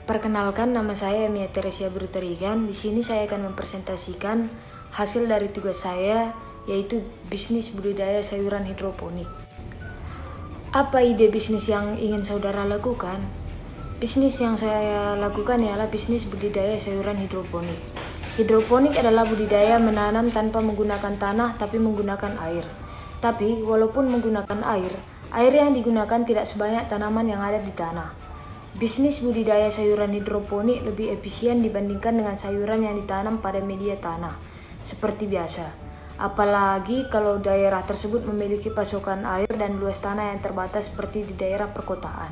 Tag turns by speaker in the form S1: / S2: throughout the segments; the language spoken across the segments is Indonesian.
S1: Perkenalkan, nama saya Mia Teresia Bruterigan. Di sini saya akan mempresentasikan hasil dari tugas saya, yaitu bisnis budidaya sayuran hidroponik. Apa ide bisnis yang ingin saudara lakukan? Bisnis yang saya lakukan ialah bisnis budidaya sayuran hidroponik. Hidroponik adalah budidaya menanam tanpa menggunakan tanah tapi menggunakan air. Tapi walaupun menggunakan air yang digunakan tidak sebanyak tanaman yang ada di tanah. Bisnis budidaya sayuran hidroponik lebih efisien dibandingkan dengan sayuran yang ditanam pada media tanah, seperti biasa. Apalagi kalau daerah tersebut memiliki pasokan air dan luas tanah yang terbatas seperti di daerah perkotaan.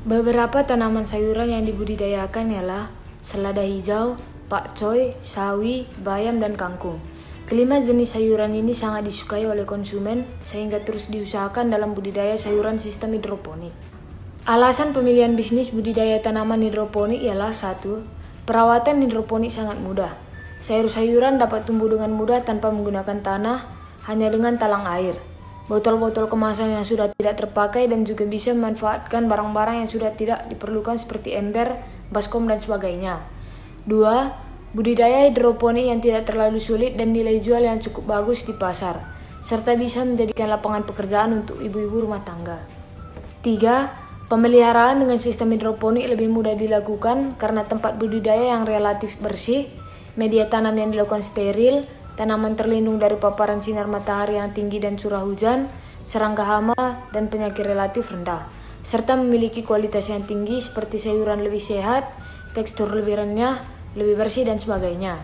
S1: Beberapa tanaman sayuran yang dibudidayakan ialah selada hijau, pakcoy, sawi, bayam, dan kangkung. Kelima jenis sayuran ini sangat disukai oleh konsumen sehingga terus diusahakan dalam budidaya sayuran sistem hidroponik. Alasan pemilihan bisnis budidaya tanaman hidroponik ialah 1. Perawatan hidroponik sangat mudah. Sayur-sayuran dapat tumbuh dengan mudah tanpa menggunakan tanah, hanya dengan talang air. Botol-botol kemasan yang sudah tidak terpakai dan juga bisa memanfaatkan barang-barang yang sudah tidak diperlukan seperti ember, baskom, dan sebagainya. 2. Budidaya hidroponik yang tidak terlalu sulit dan nilai jual yang cukup bagus di pasar, serta bisa menjadikan lapangan pekerjaan untuk ibu-ibu rumah tangga. 3. Pemeliharaan dengan sistem hidroponik lebih mudah dilakukan karena tempat budidaya yang relatif bersih, media tanam yang dilakukan steril, tanaman terlindung dari paparan sinar matahari yang tinggi dan curah hujan, serangga hama, dan penyakit relatif rendah, serta memiliki kualitas yang tinggi seperti sayuran lebih sehat, tekstur lebih renyah, lebih bersih, dan sebagainya.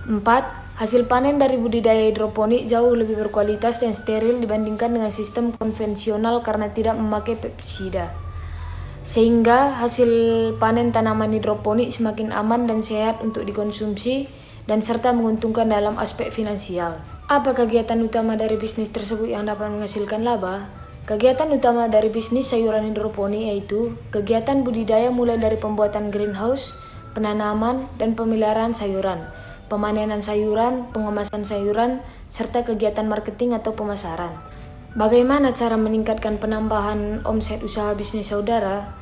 S1: 4. Hasil panen dari budidaya hidroponik jauh lebih berkualitas dan steril dibandingkan dengan sistem konvensional karena tidak memakai pestisida. Sehingga hasil panen tanaman hidroponik semakin aman dan sehat untuk dikonsumsi dan serta menguntungkan dalam aspek finansial. Apa kegiatan utama dari bisnis tersebut yang dapat menghasilkan laba? Kegiatan utama dari bisnis sayuran hidroponik yaitu kegiatan budidaya mulai dari pembuatan greenhouse, penanaman, dan pemeliharaan sayuran, pemanenan sayuran, pengemasan sayuran, serta kegiatan marketing atau pemasaran. Bagaimana cara meningkatkan penambahan omset usaha bisnis saudara?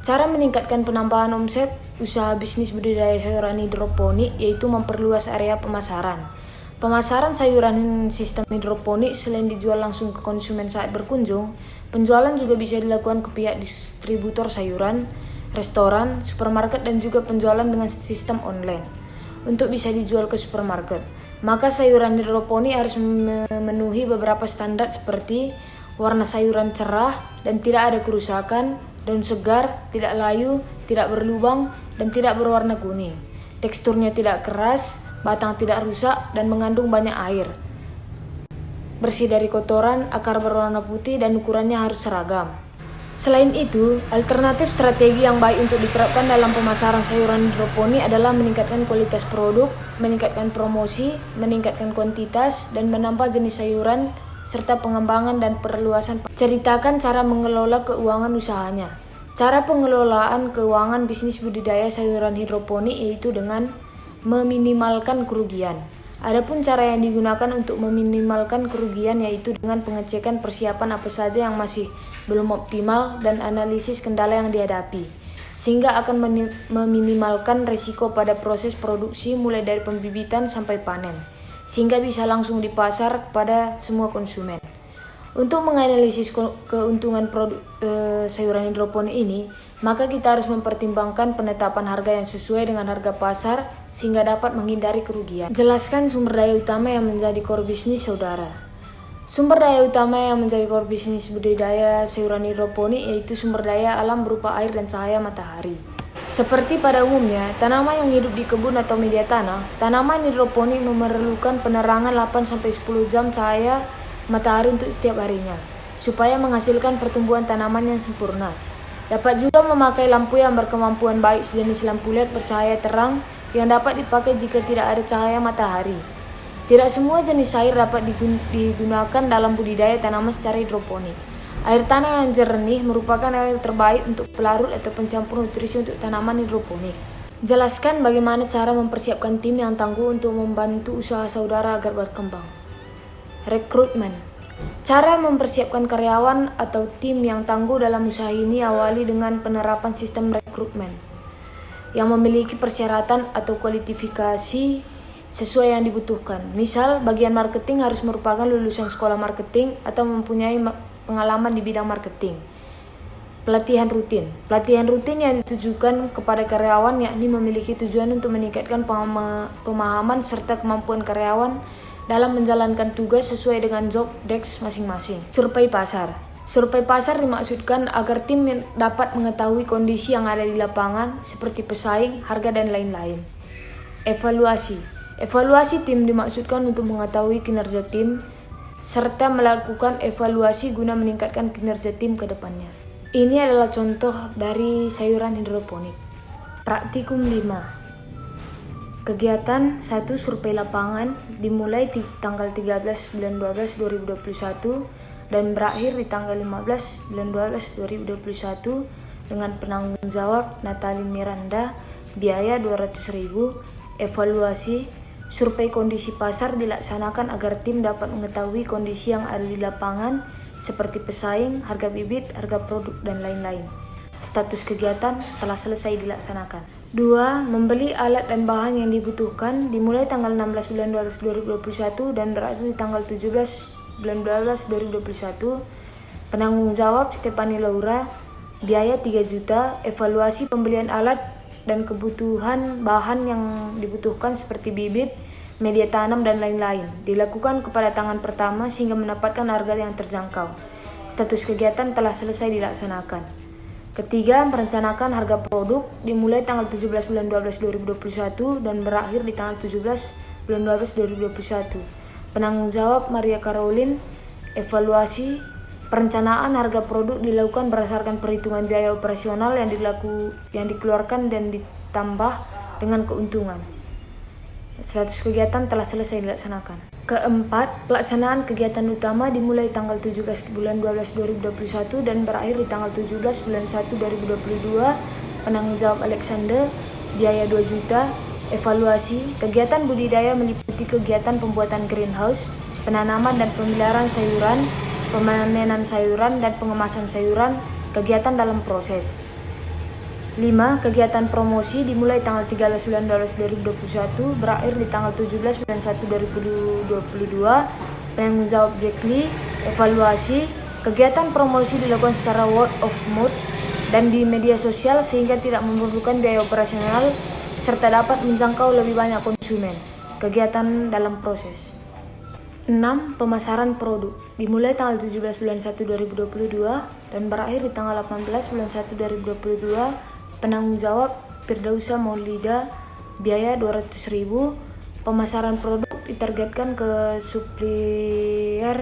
S1: Cara meningkatkan penambahan omset usaha bisnis budidaya sayuran hidroponik yaitu memperluas area pemasaran. Pemasaran sayuran sistem hidroponik selain dijual langsung ke konsumen saat berkunjung, penjualan juga bisa dilakukan ke pihak distributor sayuran, restoran, supermarket, dan juga penjualan dengan sistem online. Untuk bisa dijual ke supermarket, maka sayuran hidroponik harus memenuhi beberapa standar seperti warna sayuran cerah dan tidak ada kerusakan, daun segar, tidak layu, tidak berlubang, dan tidak berwarna kuning. Teksturnya tidak keras, batang tidak rusak, dan mengandung banyak air. Bersih dari kotoran, akar berwarna putih, dan ukurannya harus seragam. Selain itu, alternatif strategi yang baik untuk diterapkan dalam pemasaran sayuran hidroponik adalah meningkatkan kualitas produk, meningkatkan promosi, meningkatkan kuantitas, dan menambah jenis sayuran, serta pengembangan dan perluasan. Ceritakan cara mengelola keuangan usahanya. Cara pengelolaan keuangan bisnis budidaya sayuran hidroponik yaitu dengan meminimalkan kerugian. Adapun cara yang digunakan untuk meminimalkan kerugian yaitu dengan pengecekan persiapan apa saja yang masih belum optimal dan analisis kendala yang dihadapi, sehingga akan meminimalkan risiko pada proses produksi mulai dari pembibitan sampai panen, sehingga bisa langsung dipasar kepada semua konsumen. Untuk menganalisis keuntungan produk sayuran hidroponik ini, maka kita harus mempertimbangkan penetapan harga yang sesuai dengan harga pasar sehingga dapat menghindari kerugian. Jelaskan sumber daya utama yang menjadi core bisnis saudara. Sumber daya utama yang menjadi core bisnis budidaya sayuran hidroponik yaitu sumber daya alam berupa air dan cahaya matahari. Seperti pada umumnya, tanaman yang hidup di kebun atau media tanah, tanaman hidroponik memerlukan penerangan 8-10 jam cahaya matahari untuk setiap harinya, supaya menghasilkan pertumbuhan tanaman yang sempurna. Dapat juga memakai lampu yang berkemampuan baik sejenis lampu LED bercahaya terang yang dapat dipakai jika tidak ada cahaya matahari. Tidak semua jenis air dapat digunakan dalam budidaya tanaman secara hidroponik. Air tanah yang jernih merupakan air terbaik untuk pelarut atau pencampur nutrisi untuk tanaman hidroponik. Jelaskan bagaimana cara mempersiapkan tim yang tangguh untuk membantu usaha saudara agar berkembang. Rekrutmen. Cara mempersiapkan karyawan atau tim yang tangguh dalam usaha ini awali dengan penerapan sistem rekrutmen. yang memiliki persyaratan atau kualifikasi sesuai yang dibutuhkan. Misal, bagian marketing harus merupakan lulusan sekolah marketing atau mempunyai pengalaman di bidang marketing. Pelatihan rutin. Pelatihan rutin yang ditujukan kepada karyawan yakni memiliki tujuan untuk meningkatkan pemahaman serta kemampuan karyawan dalam menjalankan tugas sesuai dengan job desk masing-masing. Survei pasar. Survei pasar dimaksudkan agar tim dapat mengetahui kondisi yang ada di lapangan seperti pesaing, harga, dan lain-lain. Evaluasi. Evaluasi tim dimaksudkan untuk mengetahui kinerja tim serta melakukan evaluasi guna meningkatkan kinerja tim ke depannya. Ini adalah contoh dari sayuran hidroponik. Praktikum 5. Kegiatan 1. Survei lapangan dimulai di tanggal 13 bulan 12 2021 dan berakhir di tanggal 15 bulan 12 2021 dengan penanggung jawab Natalin Miranda, biaya 200.000. Evaluasi. Survei kondisi pasar dilaksanakan agar tim dapat mengetahui kondisi yang ada di lapangan seperti pesaing, harga bibit, harga produk, dan lain-lain. Status kegiatan telah selesai dilaksanakan. 2. Membeli alat dan bahan yang dibutuhkan dimulai tanggal 16 bulan 12 2021 dan berakhir di tanggal 17 bulan 12 2021. Penanggung jawab Stefani Laura, biaya 3 juta. Evaluasi pembelian alat dan kebutuhan bahan yang dibutuhkan seperti bibit, media tanam, dan lain-lain dilakukan kepada tangan pertama sehingga mendapatkan harga yang terjangkau. Status kegiatan telah selesai dilaksanakan. Ketiga, merencanakan harga produk dimulai tanggal 17 bulan 12 2021 dan berakhir di tanggal 17 bulan 12 2021. Penanggung jawab Maria Caroline. Evaluasi perencanaan harga produk dilakukan berdasarkan perhitungan biaya operasional yang dikeluarkan dan ditambah dengan keuntungan. Status kegiatan telah selesai dilaksanakan. Keempat, pelaksanaan kegiatan utama dimulai tanggal 17 bulan 12 2021 dan berakhir di tanggal 17 bulan 1 2022. Penanggung jawab Alexander, biaya 2 juta. Evaluasi, kegiatan budidaya meliputi kegiatan pembuatan greenhouse, penanaman dan pemeliharaan sayuran, pemanenan sayuran dan pengemasan sayuran, kegiatan dalam proses. 5. Kegiatan promosi dimulai tanggal 13 bulan 12 2021 berakhir di tanggal 17 bulan 1 2022. Penanggung jawab Jack Lee. Evaluasi, kegiatan promosi dilakukan secara word of mouth dan di media sosial sehingga tidak memerlukan biaya operasional serta dapat menjangkau lebih banyak konsumen. Kegiatan dalam proses. 6. Pemasaran produk dimulai tanggal 17 bulan 1 2022 dan berakhir di tanggal 18 bulan 1 2022. Penanggung jawab Firdausa Maulida, biaya 200.000. Pemasaran produk ditargetkan ke supplier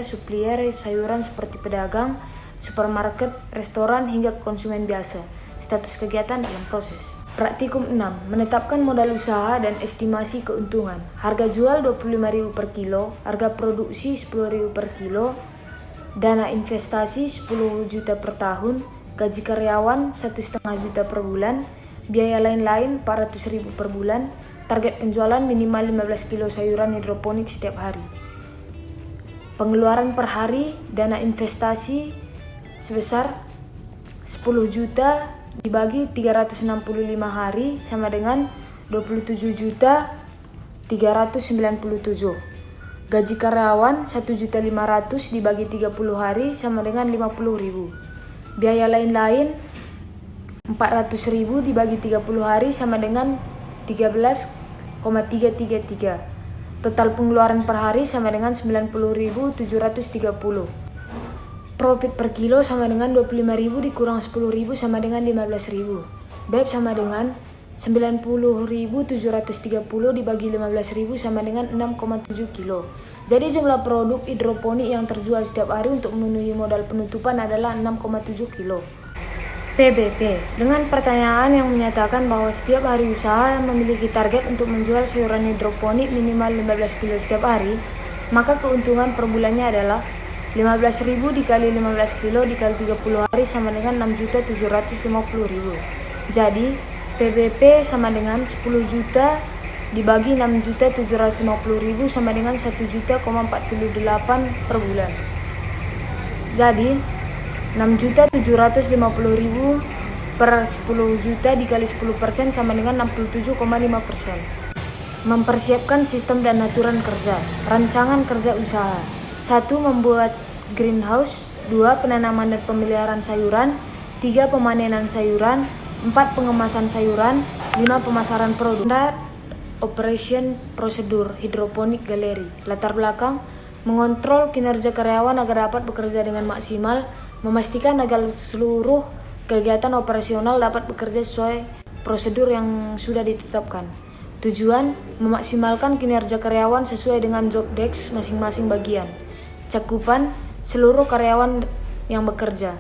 S1: sayuran seperti pedagang, supermarket, restoran hingga konsumen biasa. Status kegiatan dalam proses. Praktikum 6. Menetapkan modal usaha dan estimasi keuntungan. Harga jual 25.000 per kilo, harga produksi 10.000 per kilo, dana investasi 10 juta per tahun, gaji karyawan 1,5 juta per bulan, biaya lain-lain 400.000 per bulan, target penjualan minimal 15 kilo sayuran hidroponik setiap hari. Pengeluaran per hari, dana investasi sebesar 10 juta dibagi 365 hari sama dengan 27 juta 397. Gaji karyawan 1.500.000 dibagi 30 hari sama dengan 50.000. Biaya lain-lain 400.000 dibagi 30 hari sama dengan 13,333. Total pengeluaran per hari sama dengan 90.730. Profit per kilo sama dengan 25.000 dikurang 10.000 sama dengan 15.000. BEP sama dengan 90.730 dibagi 15.000 sama dengan 6,7 kilo. Jadi jumlah produk hidroponik yang terjual setiap hari untuk memenuhi modal penutupan adalah 6,7 kilo. PBP, dengan pertanyaan yang menyatakan bahwa setiap hari usaha memiliki target untuk menjual sayuran hidroponik minimal 15 kilo setiap hari, maka keuntungan per bulannya adalah 15.000 dikali 15 kilo dikali 30 hari sama dengan 6.750.000. Jadi PBP sama dengan 10 juta dibagi 6.750.000 sama dengan 1.000.48 per bulan. Jadi 6.750.000 per 10 juta dikali 10% sama dengan 67,5%. Mempersiapkan sistem dan aturan kerja. Rancangan kerja usaha. 1. Membuat greenhouse. 2. Penanaman dan pemeliharaan sayuran. 3. Pemanenan sayuran. 4. Pengemasan sayuran. 5. Pemasaran produk. Standar operation prosedur hidroponik galeri. Latar belakang: mengontrol kinerja karyawan agar dapat bekerja dengan maksimal, memastikan agar seluruh kegiatan operasional dapat bekerja sesuai prosedur yang sudah ditetapkan. Tujuan: memaksimalkan kinerja karyawan sesuai dengan job desk masing-masing bagian. Cakupan: seluruh karyawan yang bekerja.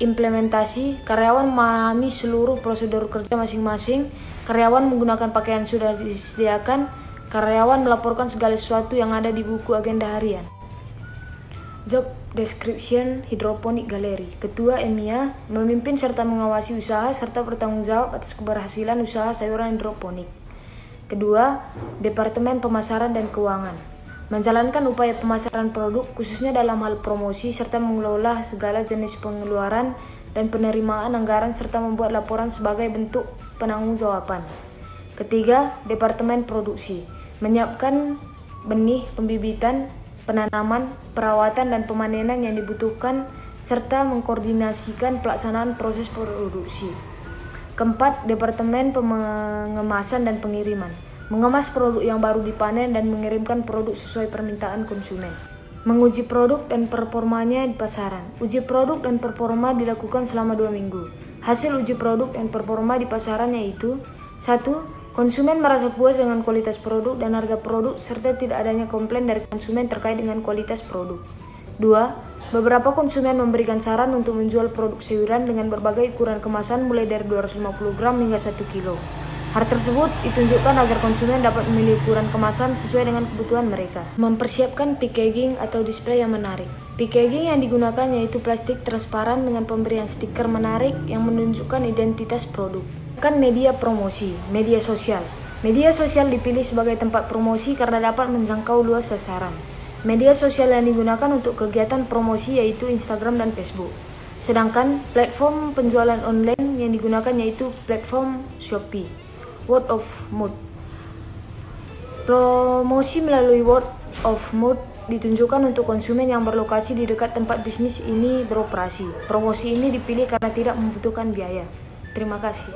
S1: Implementasi: karyawan memahami seluruh prosedur kerja masing-masing, karyawan menggunakan pakaian sudah disediakan, karyawan melaporkan segala sesuatu yang ada di buku agenda harian. Job description hidroponik galeri. Ketua EMIA memimpin serta mengawasi usaha serta bertanggung jawab atas keberhasilan usaha sayuran hidroponik. Kedua, Departemen Pemasaran dan Keuangan. Menjalankan upaya pemasaran produk khususnya dalam hal promosi serta mengelola segala jenis pengeluaran dan penerimaan anggaran serta membuat laporan sebagai bentuk penanggung-jawaban. Ketiga, Departemen Produksi. Menyiapkan benih, pembibitan, penanaman, perawatan dan pemanenan yang dibutuhkan serta mengkoordinasikan pelaksanaan proses produksi. Keempat, Departemen Pengemasan dan Pengiriman. Mengemas produk yang baru dipanen dan mengirimkan produk sesuai permintaan konsumen. Menguji produk dan performanya di pasaran. Uji produk dan performa dilakukan selama 2 minggu. Hasil uji produk dan performa di pasaran yaitu: 1. Konsumen merasa puas dengan kualitas produk dan harga produk serta tidak adanya komplain dari konsumen terkait dengan kualitas produk. 2. Beberapa konsumen memberikan saran untuk menjual produk sayuran dengan berbagai ukuran kemasan mulai dari 250 gram hingga 1 kilo. Hal tersebut ditunjukkan agar konsumen dapat memilih ukuran kemasan sesuai dengan kebutuhan mereka. Mempersiapkan packaging atau display yang menarik. Packaging yang digunakan yaitu plastik transparan dengan pemberian stiker menarik yang menunjukkan identitas produk. Media promosi, media sosial. Media sosial dipilih sebagai tempat promosi karena dapat menjangkau luas sasaran. Media sosial yang digunakan untuk kegiatan promosi yaitu Instagram dan Facebook. Sedangkan platform penjualan online yang digunakan yaitu platform Shopee. Word of mouth. Promosi melalui word of mouth ditunjukkan untuk konsumen yang berlokasi di dekat tempat bisnis ini beroperasi. Promosi ini dipilih karena tidak membutuhkan biaya. Terima kasih.